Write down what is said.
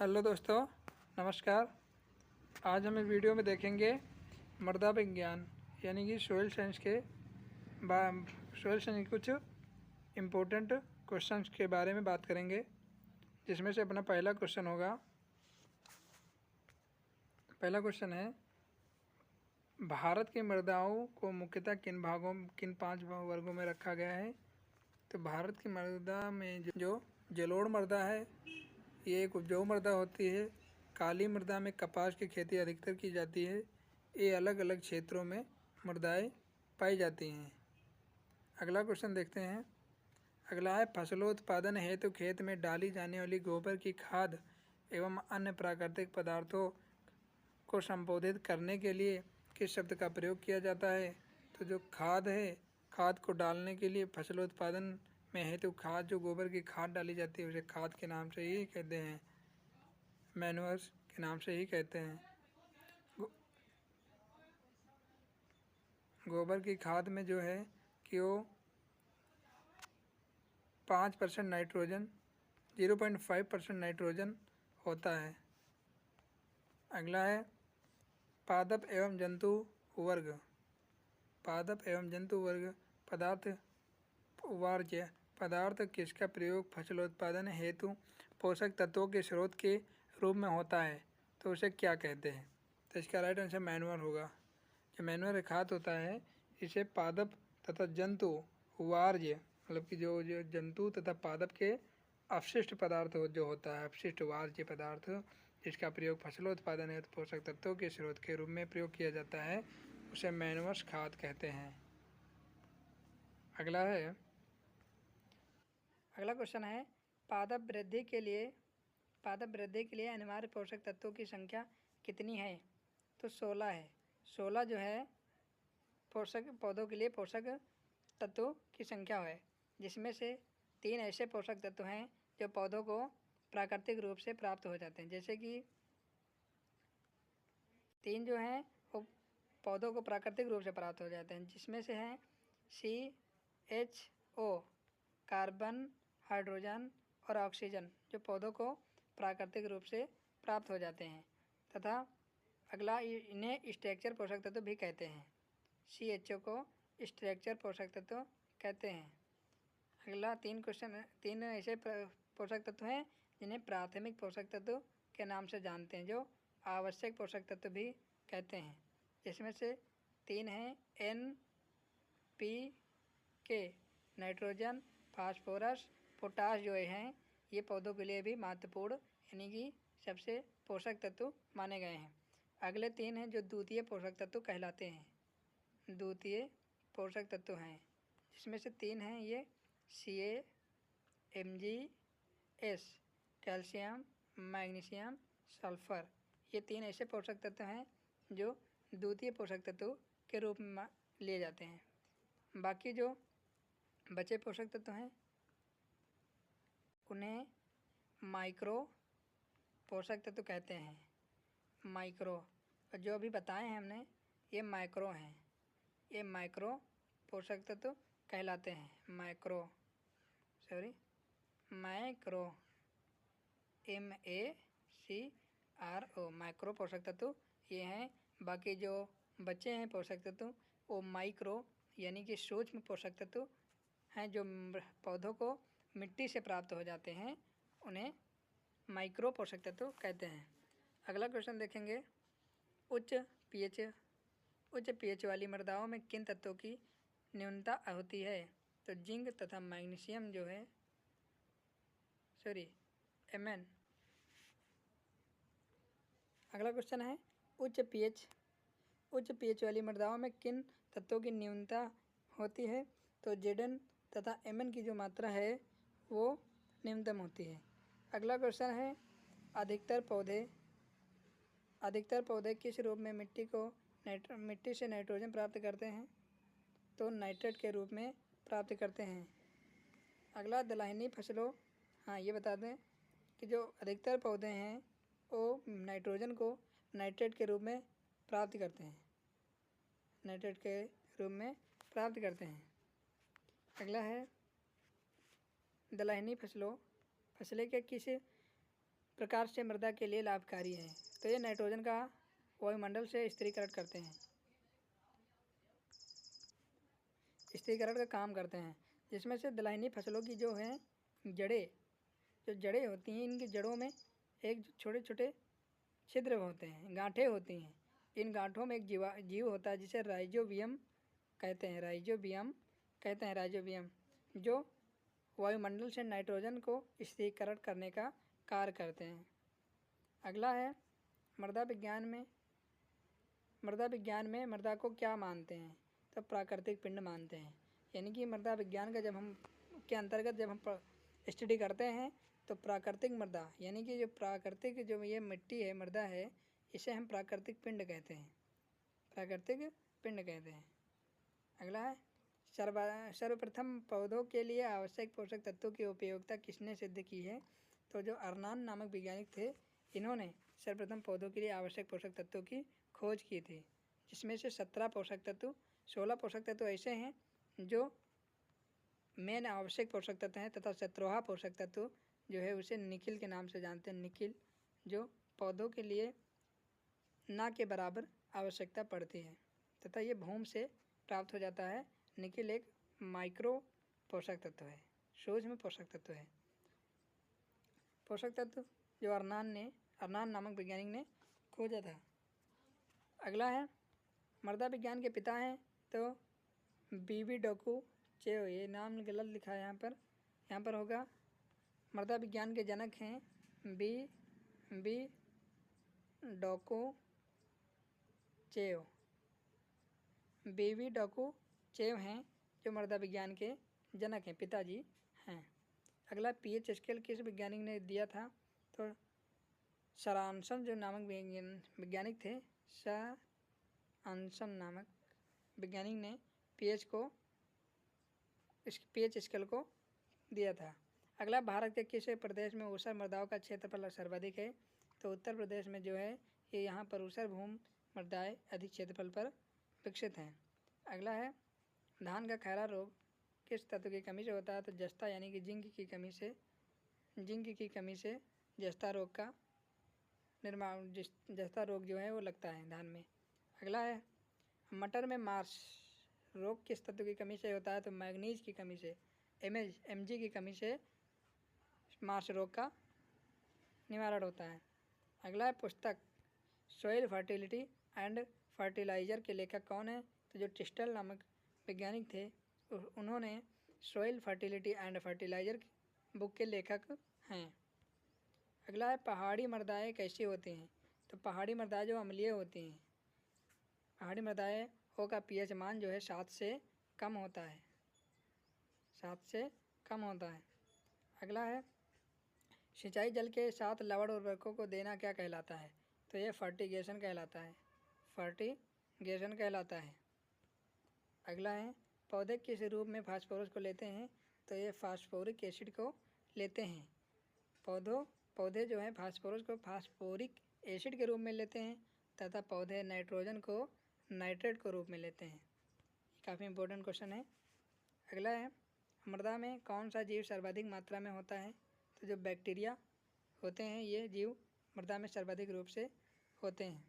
Hello दोस्तों, नमस्कार। आज हम इस वीडियो में देखेंगे मृदा विज्ञान यानी कि सोइल साइंस के कुछ इम्पोर्टेंट क्वेश्चंस के बारे में बात करेंगे, जिसमें से अपना पहला क्वेश्चन होगा। पहला क्वेश्चन है, भारत की मृदाओं को मुख्यतः किन 5 वर्गों में रखा गया है। तो भारत की मृदा में जो जलोढ़ मृदा है, ये एक उपजाऊ मृदा होती है। काली मृदा में कपास की खेती अधिकतर की जाती है। ये अलग अलग क्षेत्रों में मृदाएं पाई जाती हैं। अगला क्वेश्चन देखते हैं। अगला है, फसलोत्पादन हेतु खेत में डाली जाने वाली गोबर की खाद एवं अन्य प्राकृतिक पदार्थों को संबोधित करने के लिए किस शब्द का प्रयोग किया जाता है। तो जो खाद है, खाद को डालने के लिए फसलोत्पादन में हेतु खाद, जो गोबर की खाद डाली जाती है, उसे खाद के नाम से ही कहते हैं, मैन्योर्स के नाम से ही कहते हैं। गोबर की खाद में जो है कि वो 5% नाइट्रोजन, 0.5% नाइट्रोजन होता है। अगला है, पादप एवं जंतु वर्ग। पादप एवं जंतु वर्ग पदार्थ वार्ज्य पदार्थ किसका प्रयोग फसलोत्पादन हेतु पोषक तत्वों के स्रोत के रूप में होता है, तो उसे क्या कहते हैं। तो इसका राइट आंसर मैन्योर होगा। जो मैन्योर खाद होता है, इसे पादप तथा जंतु वार्ज्य, मतलब कि जो जंतु तथा पादप के अपशिष्ट पदार्थ जो होता है, अपशिष्ट वार्ज्य पदार्थ, जिसका प्रयोग फसलोत्पादन हेतु पोषक तत्वों के स्रोत के रूप में प्रयोग किया जाता है, उसे मैन्योर खाद कहते हैं। अगला क्वेश्चन है, पादप वृद्धि के लिए अनिवार्य पोषक तत्वों की संख्या कितनी है। तो 16 है। 16 जो है पौधों के लिए पोषक तत्वों की संख्या है, जिसमें से 3 ऐसे पोषक तत्व हैं जो पौधों को प्राकृतिक रूप से प्राप्त हो जाते हैं। जैसे कि 3 जो हैं वो पौधों को प्राकृतिक रूप से प्राप्त हो जाते हैं, जिसमें से हैं CHO, कार्बन, हाइड्रोजन और ऑक्सीजन, जो पौधों को प्राकृतिक रूप से प्राप्त हो जाते हैं। तथा अगला, इन्हें स्ट्रक्चर पोषक तत्व भी कहते हैं। CHO को स्ट्रक्चर पोषक तत्व कहते हैं। अगला 3 ऐसे पोषक तत्व हैं जिन्हें प्राथमिक पोषक तत्व के नाम से जानते हैं, जो आवश्यक पोषक तत्व भी कहते हैं। जिसमें से 3 हैं NPK, नाइट्रोजन, फास्फोरस, पोटाश, जो हैं ये पौधों के लिए भी महत्वपूर्ण यानी कि सबसे पोषक तत्व माने गए हैं। अगले 3 हैं जो द्वितीय पोषक तत्व कहलाते हैं। द्वितीय पोषक तत्व हैं, जिसमें से 3 हैं ये Ca, Mg, calcium, magnesium, sulphur. ये 3 ऐसे पोषक तत्व हैं जो द्वितीय पोषक तत्व के रूप में लिए जाते हैं। बाकी जो बचे पोषक तत्व हैं उन्हें माइक्रो पोषक तत्व कहते हैं। माइक्रो, और जो अभी बताए हैं हमने, ये माइक्रो हैं। ये माइक्रो पोषक तत्व कहलाते हैं। माइक्रो MACRO, माइक्रो पोषक तत्व ये हैं। बाकी जो बचे हैं पोषक तत्व वो माइक्रो यानी कि सूक्ष्म पोषक तत्व हैं, जो पौधों को मिट्टी से प्राप्त हो जाते हैं, उन्हें माइक्रो पोषक तत्व कहते हैं। अगला क्वेश्चन देखेंगे, उच्च पीएच वाली मृदाओं में किन तत्वों की न्यूनता होती है। तो जिंक तथा मैग्नीशियम जो है Mn। अगला क्वेश्चन है, उच्च पीएच वाली मृदाओं में किन तत्वों की न्यूनता होती है। तो Zn तथा Mn की जो मात्रा है वो न्यूनतम होती है। अगला क्वेश्चन है, अधिकतर पौधे किस रूप में मिट्टी से नाइट्रोजन प्राप्त करते हैं। तो नाइट्रेट के रूप में प्राप्त करते हैं। अगला, दलहनी फसलों, ये बता दें कि जो अधिकतर पौधे हैं वो नाइट्रोजन को नाइट्रेट के रूप में प्राप्त करते हैं। अगला है, दलहनी फसलें के किस प्रकार से मृदा के लिए लाभकारी है। तो ये नाइट्रोजन का वायुमंडल से स्थिरीकरण करते हैं, स्थिरीकरण का काम करते हैं, जिसमें से दलहनी फसलों की जो है जड़ें होती हैं, इनकी जड़ों में एक छोटे छोटे छिद्र होते हैं, गांठें होती हैं। इन गांठों में एक जीव होता है जिसे राइजोबियम कहते हैं, राइजोबियम जो वायुमंडल से नाइट्रोजन को स्थिरीकरण करने का कार्य करते हैं। अगला है मृदा विज्ञान में मृदा को क्या मानते हैं? तो प्राकृतिक पिंड मानते हैं। यानी कि मृदा विज्ञान का जब हम के अंतर्गत जब हम स्टडी करते हैं तो प्राकृतिक मृदा यानी कि जो प्राकृतिक जो ये मिट्टी है, मृदा है, इसे हम प्राकृतिक पिंड कहते हैं, अगला है सर्वप्रथम पौधों के लिए आवश्यक पोषक तत्वों की उपयोगिता किसने सिद्ध की है? तो जो अर्नान नामक वैज्ञानिक थे, इन्होंने सर्वप्रथम पौधों के लिए आवश्यक पोषक तत्वों की खोज की थी, जिसमें से 16 पोषक तत्व ऐसे हैं जो मेन आवश्यक पोषक तत्व हैं तथा 17वां पोषक तत्व जो है उसे निकिल के नाम से जानते हैं। निकिल जो पौधों के लिए ना के बराबर आवश्यकता पड़ती है तथा ये भूमि से प्राप्त हो जाता है। निकिल एक माइक्रो पोषक तत्व है, सूक्ष्म पोषक तत्व है। पोषक तत्व जो अर्नान नामक वैज्ञानिक ने खोजा था। अगला है मृदा विज्ञान के पिता हैं तो बीवी डोकू चेव, ये नाम गलत लिखा है यहाँ पर होगा। मृदा विज्ञान के जनक हैं बी डोकू चेव, बीवी डोकू चेव हैं जो मृदा विज्ञान के जनक हैं, पिताजी हैं। अगला पीएच स्केल किस वैज्ञानिक ने दिया था? तो सरांसन जो नामक वैज्ञानिक थे, सरांसन नामक वैज्ञानिक ने पीएच स्केल को दिया था। अगला भारत के किस प्रदेश में ऊसर मृदाओं का क्षेत्रफल सर्वाधिक है? तो उत्तर प्रदेश में जो है ये यहाँ पर ऊसर भूमि मृदाएँ अधिक क्षेत्रफल पर विकसित हैं। अगला है धान का खैरा रोग किस तत्व की कमी से होता है? तो जस्ता यानी कि जिंक की कमी से जस्ता रोग का निर्माण, जस्ता रोग जो है वो लगता है धान में। अगला है मटर में मार्श रोग किस तत्व की कमी से होता है? तो मैग्नीज की कमी से, Mg की कमी से मार्श रोग का निवारण होता है। अगला है पुस्तक सॉइल फर्टिलिटी एंड फर्टिलाइज़र के लेखक कौन है? तो जो टिस्टल नामक वैज्ञानिक थे, उन्होंने soil fertility and fertiliser book के लेखक हैं। अगला है पहाड़ी मृदाएँ कैसी होती हैं? तो पहाड़ी मृदाएँ जो अम्लीय होती हैं, पहाड़ी मृदाएँ का पीएच मान जो है 7 से कम होता है, 7 से कम होता है। अगला है सिंचाई जल के साथ लवण उर्वरकों को देना क्या कहलाता है? तो ये फर्टिगेशन कहलाता है। अगला है पौधे किस रूप में फास्फोरस को लेते हैं? तो ये फास्फोरिक एसिड को लेते हैं। पौधे जो हैं फास्फोरस को फास्फोरिक एसिड के रूप में लेते हैं तथा पौधे नाइट्रोजन को नाइट्रेट के रूप में लेते हैं। काफ़ी इंपॉर्टेंट क्वेश्चन है। अगला है मृदा में कौन सा जीव सर्वाधिक मात्रा में होता है? तो जो बैक्टीरिया होते हैं ये जीव मृदा में सर्वाधिक रूप से होते हैं।